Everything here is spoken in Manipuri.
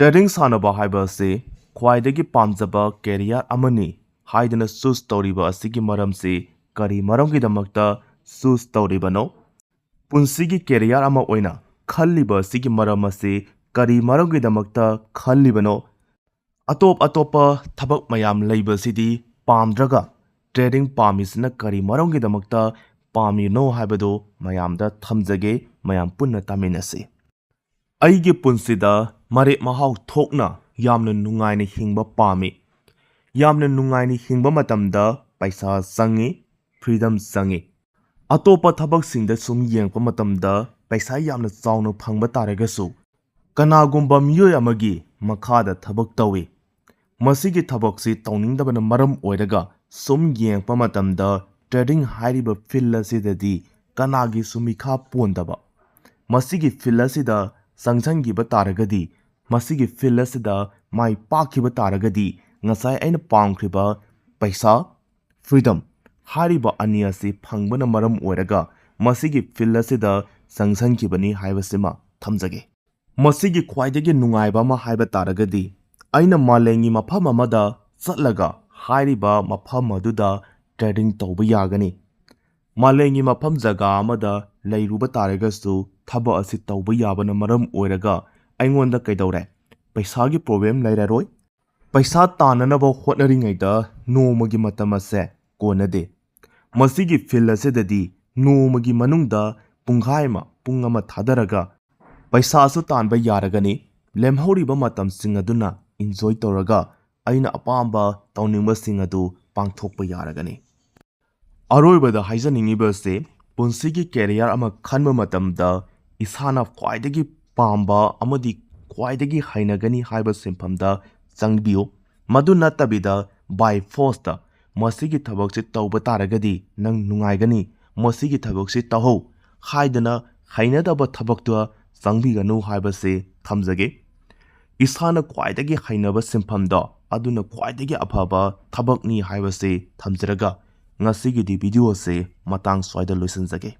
ꯇ꯭ꯔꯦꯗꯤꯡ ꯁꯥꯟꯅꯕ ꯍꯥꯏꯕ ꯑꯁꯤ ꯈ꯭ꯋꯥꯏꯗꯒꯤ ꯄꯥꯝꯖꯕ ꯀꯦꯔꯤꯌꯔ ꯑꯃꯅꯤ ꯍꯥꯏꯗꯨꯅ ꯆꯨꯁ ꯇꯧꯔꯤꯕ ꯑꯁꯤꯒꯤ ꯃꯔꯝꯁꯤ ꯀꯔꯤ ꯃꯔꯝꯒꯤꯗꯃꯛꯇ ꯆꯨꯁ ꯇꯧꯔꯤꯕꯅꯣ? ꯄꯨꯟꯁꯤꯒꯤ ꯀꯦꯔꯤꯌꯔ ꯑꯃ ꯑꯣꯏꯅ ꯈꯜꯂꯤꯕ ꯑꯁꯤꯒꯤ ꯃꯔꯝ ꯑꯁꯤ ꯀꯔꯤ ꯃꯔꯝꯒꯤꯗꯃꯛꯇ ꯈꯜꯂꯤꯕꯅꯣ? ꯑꯇꯣꯞꯄ ꯊꯕꯛ ꯃꯌꯥꯝ ꯂꯩꯕꯁꯤꯗꯤ ꯄꯥꯝꯗ꯭ꯔꯒ ꯇ꯭ꯔꯦꯗꯤꯡ ꯄꯥꯝꯃꯤꯁꯤꯅ ꯀꯔꯤ ꯃꯔꯝꯒꯤꯗꯃꯛꯇ ꯄꯥꯝꯃꯤꯅꯣ ꯍꯥꯏꯕꯗꯨ ꯃꯌꯥꯝꯗ ꯊꯝꯖꯒꯦ, ꯃꯌꯥꯝ ꯄꯨꯟꯅ ꯇꯥꯃꯤꯟꯅꯁꯤ꯫ ꯑꯩꯒꯤ ꯄꯨꯟꯁꯤꯗ ꯃꯔꯦꯛ ꯃꯍꯥꯎ ꯊꯣꯛꯅ ꯌꯥꯝꯅ ꯅꯨꯡꯉꯥꯏꯅ ꯍꯤꯡꯕ ꯄꯥꯝꯃꯤ꯫ ꯌꯥꯝꯅ ꯅꯨꯡꯉꯥꯏꯅ ꯍꯤꯡꯕ ꯃꯇꯝꯗ ꯄꯩꯁꯥ ꯆꯪꯉꯤ, ꯐ꯭रीडम ꯆꯪꯉꯤ꯫ ꯑꯇꯣꯞꯄ ꯊꯕꯛꯁꯤꯡꯗ ꯁꯨꯝ ꯌꯦꯡꯉꯛꯄ ꯃꯇꯝꯗ ꯄꯩꯁꯥ ꯌꯥꯝꯅ ꯆꯥꯎꯅ ꯐꯪꯕ ꯇꯥꯔꯒꯁꯨ ꯀꯅꯥꯒꯨꯝꯕ ꯃꯤꯑꯣꯏ ꯑꯃꯒꯤ ꯃꯈꯥꯗ ꯊꯕꯛ ꯇꯧꯏ꯫ ꯃꯁꯤꯒꯤ ꯊꯕꯛꯁꯤ ꯇꯧꯅꯤꯡꯗꯕꯅ ꯃꯔꯝ ꯑꯣꯏꯔꯒ ꯁꯨꯝ ꯌꯦꯡꯉꯛꯄ ꯃꯇꯝꯗ ꯇ꯭ꯔꯦꯗꯤꯡ ꯍꯥꯏꯔꯤꯕ ꯐꯤꯜ ꯑꯁꯤꯗꯗꯤ ꯀꯅꯥꯒꯤꯁꯨ ꯃꯤꯈꯥ ꯄꯣꯟꯗꯕ, ꯃꯁꯤꯒꯤ ꯐꯤꯜ ꯑꯁꯤꯗ ꯆꯪꯁꯤꯟꯈꯤꯕ ꯇꯥꯔꯒꯗꯤ, ꯃꯁꯤꯒꯤ ꯐꯤꯜ ꯑꯁꯤꯗ ꯃꯥꯏ ꯄꯥꯛꯈꯤꯕ ꯇꯥꯔꯒꯗꯤ ꯉꯁꯥꯏ ꯑꯩꯅ ꯄꯥꯝꯈ꯭ꯔꯤꯕ ꯄꯩꯁꯥ, ꯐ꯭रीडम ꯍꯥꯏꯔꯤꯕ ꯑꯅꯤ ꯑꯁꯤ ꯐꯪꯕꯅ ꯃꯔꯝ ꯑꯣꯏꯔꯒ ꯃꯁꯤꯒꯤ ꯐꯤꯜ ꯑꯁꯤꯗ ꯆꯪꯁꯤꯟꯈꯤꯕꯅꯤ ꯍꯥꯏꯕꯁꯤꯃ ꯊꯝꯖꯒꯦ꯫ ꯃꯁꯤꯒꯤ ꯈ꯭ꯋꯥꯏꯗꯒꯤ ꯅꯨꯡꯉꯥꯏꯕ ꯑꯃ ꯍꯥꯏꯕ ꯇꯥꯔꯒꯗꯤ ꯑꯩꯅ ꯃꯥꯂꯦꯝꯒꯤ ꯃꯐꯝ ꯑꯃꯗ ꯆꯠꯂꯒ ꯍꯥꯏꯔꯤꯕ ꯃꯐꯝ ꯑꯗꯨꯗ ꯇ꯭ꯔꯦꯗꯤꯡ ꯇꯧꯕ ꯌꯥꯒꯅꯤ꯫ ꯃꯥꯂꯦꯝꯒꯤ ꯃꯐꯝ ꯖꯒꯥ ꯑꯃꯗ ꯂꯩꯔꯨꯕ ꯇꯥꯔꯒꯁꯨ ꯊꯕꯛ ꯑꯁꯤ ꯇꯧꯕ ꯌꯥꯕꯅ ꯃꯔꯝ ꯑꯣꯏꯔꯒ ꯑꯩꯉꯣꯟꯗ ꯀꯩꯗꯧꯔꯦ? ꯄꯩꯁꯥꯒꯤ ꯄ꯭ꯔꯣꯕ꯭ꯂꯦꯝ ꯂꯩꯔꯔꯣꯏ꯫ ꯄꯩꯁꯥ ꯇꯥꯟꯅꯅꯕ ꯍꯣꯠꯅꯔꯤꯉꯩꯗ ꯅꯣꯡꯃꯒꯤ ꯃꯇꯝ ꯑꯁꯦ ꯀꯣꯟꯅꯗꯦ꯫ ꯃꯁꯤꯒꯤ ꯐꯤꯜ ꯑꯁꯤꯗꯗꯤ ꯅꯣꯡꯃꯒꯤ ꯃꯅꯨꯡꯗ ꯄꯨꯡꯈꯥꯏ ꯑꯃ, ꯄꯨꯡ ꯑꯃ ꯊꯥꯗꯔꯒ ꯄꯩꯁꯥꯁꯨ ꯇꯥꯟꯕ ꯌꯥꯔꯒꯅꯤ꯫ ꯂꯦꯝꯍꯧꯔꯤꯕ ꯃꯇꯝꯁꯤꯡ ꯑꯗꯨꯅ ꯏꯟꯖꯣꯏ ꯇꯧꯔꯒ ꯑꯩꯅ ꯑꯄꯥꯝꯕ ꯇꯧꯅꯤꯡꯕꯁꯤꯡ ꯑꯗꯨ ꯄꯥꯡꯊꯣꯛꯄ ꯌꯥꯔꯒꯅꯤ꯫ ꯑꯔꯣꯏꯕꯗ ꯍꯥꯏꯖꯅꯤꯡꯉꯤꯕꯁꯤ ꯄꯨꯟꯁꯤꯒꯤ ꯀꯦꯔꯤꯌꯔ ꯑꯃ ꯈꯟꯕ ꯃꯇꯝꯗ ꯏꯁꯥꯅ ꯈ꯭ꯋꯥꯏꯗꯒꯤ ꯄꯥꯝꯕ ꯑꯃꯗꯤ ꯈ꯭ꯋꯥꯏꯗꯒꯤ ꯍꯩꯅꯒꯅꯤ ꯍꯥꯏꯕ ꯁꯤꯟꯐꯝꯗ ꯆꯪꯕꯤꯌꯨ꯫ ꯃꯗꯨ ꯅꯠꯇꯕꯤꯗ ꯕꯥꯏ ꯐꯣꯔꯁꯇ ꯃꯁꯤꯒꯤ ꯊꯕꯛꯁꯤ ꯇꯧꯕ ꯇꯥꯔꯒꯗꯤ ꯅꯪ ꯅꯨꯡꯉꯥꯏꯒꯅꯤ, ꯃꯁꯤꯒꯤ ꯊꯕꯛꯁꯤ ꯇꯧꯍꯧ ꯍꯥꯏꯗꯅ ꯍꯩꯅꯗꯕ ꯊꯕꯛꯇ ꯆꯪꯕꯤꯒꯅꯨ ꯍꯥꯏꯕꯁꯤ ꯊꯝꯖꯒꯦ꯫ ꯏꯁꯥꯅ ꯈ꯭ꯋꯥꯏꯗꯒꯤ ꯍꯩꯅꯕ ꯁꯤꯟꯐꯝꯗꯣ ꯑꯗꯨꯅ ꯈ꯭ꯋꯥꯏꯗꯒꯤ ꯑꯐꯕ ꯊꯕꯛꯅꯤ ꯍꯥꯏꯕꯁꯤ ꯊꯝꯖꯔꯒ ꯉꯁꯤꯒꯤꯗꯤ ꯚꯤꯗꯤꯑꯣ ꯑꯁꯤ ꯃꯇꯥꯡ ꯁ꯭ꯋꯥꯏꯗ ꯂꯣꯏꯁꯤꯟꯖꯒꯦ꯫